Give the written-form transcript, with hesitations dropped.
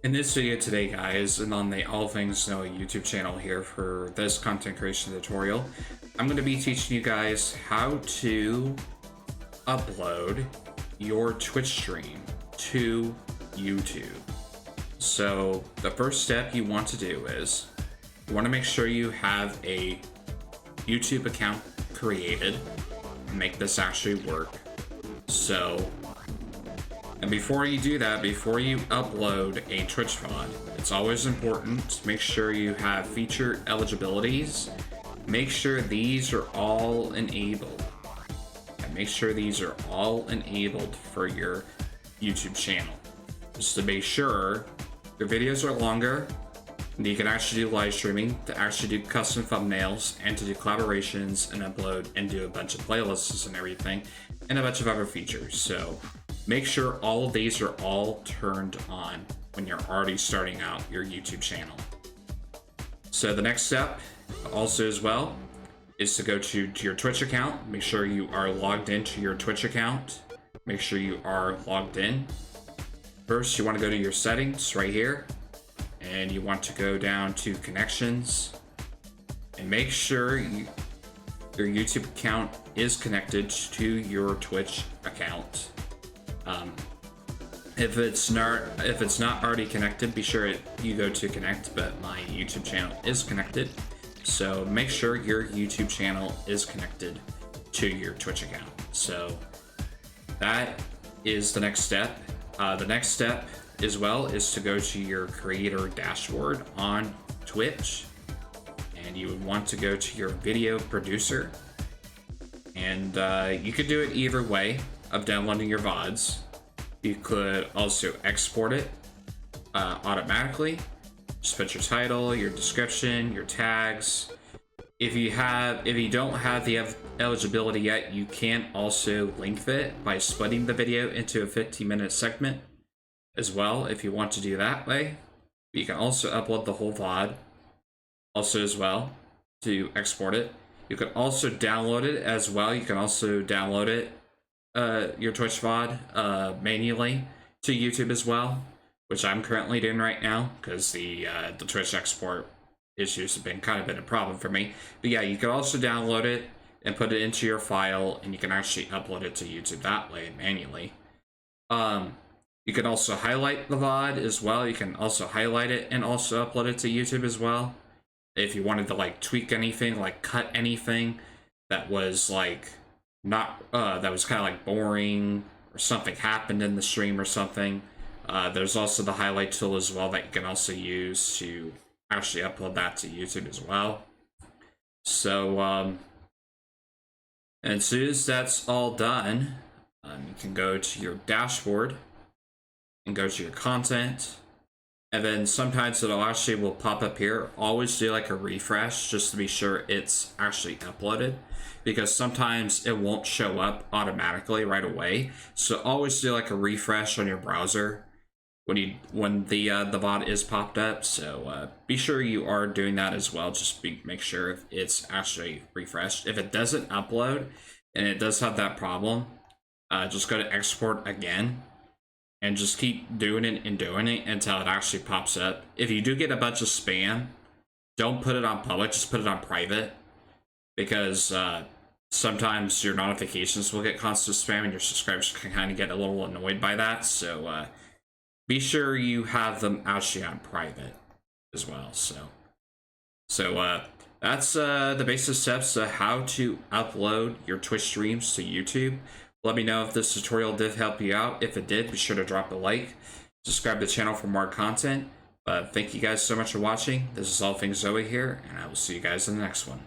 In this video today, guys, and on the All Things Noah YouTube channel here for this content creation tutorial, I'm going to be teaching you guys how to upload your Twitch stream to YouTube. So the first step you want to do is you want to make sure you have a YouTube account created and make this actually work. And before you do that, before you upload a Twitch VOD, it's always important to make sure you have feature eligibilities. Make sure these are all enabled. And make sure these are all enabled for your YouTube channel. Just to make sure your videos are longer, and you can actually do live streaming, to actually do custom thumbnails, and to do collaborations and upload and do a bunch of playlists and everything, and a bunch of other features. So make sure all of these are all turned on when you're already starting out your YouTube channel. So the next step also as well is to go to your Twitch account. Make sure you are logged into your Twitch account. Make sure you are logged in. First, you want to go to your settings right here, and you want to go down to connections and make sure your YouTube account is connected to your Twitch account. If it's not already connected, be sure you go to connect, but my YouTube channel is connected. So make sure your YouTube channel is connected to your Twitch account. So that is the next step. The next step as well is to go to your creator dashboard on Twitch, and you would want to go to your video producer, and you could do it either way of downloading your VODs. You could also export it automatically. Just put your title, your description, your tags. If you don't have the eligibility yet, you can also length it by splitting the video into a 15-minute segment as well, if you want to do that way. You can also upload the whole VOD also as well to export it. You can also download it as well. You can also download it, your Twitch VOD, manually to YouTube as well, which I'm currently doing right now because the Twitch export issues have been a problem for me. But yeah, you can also download it and put it into your file, and you can actually upload it to YouTube that way manually. You can also highlight the VOD as well. You can also highlight it and also upload it to YouTube as well. If you wanted to like tweak anything, like cut anything that was like that was kind of like boring, or something happened in the stream or something, there's also the highlight tool as well that you can also use to actually upload that to YouTube as well. So and as soon as that's all done, you can go to your dashboard and go to your content, and then sometimes it'll actually will pop up here. Always do like a refresh just to be sure it's actually uploaded, because sometimes it won't show up automatically right away. So always do like a refresh on your browser when the VOD is popped up. So be sure you are doing that as well. Just make sure if it's actually refreshed. If it doesn't upload and it does have that problem, just go to export again and just keep doing it until it actually pops up. If you do get a bunch of spam, don't put it on public, just put it on private, because sometimes your notifications will get constant spam and your subscribers can kind of get a little annoyed by that. So be sure you have them actually on private as well. So that's the basic steps to how to upload your Twitch streams to YouTube. Let me know if this tutorial did help you out. If it did, be sure to drop a like. Subscribe to the channel for more content. Thank you guys so much for watching. This is All Things Zoe here, and I will see you guys in the next one.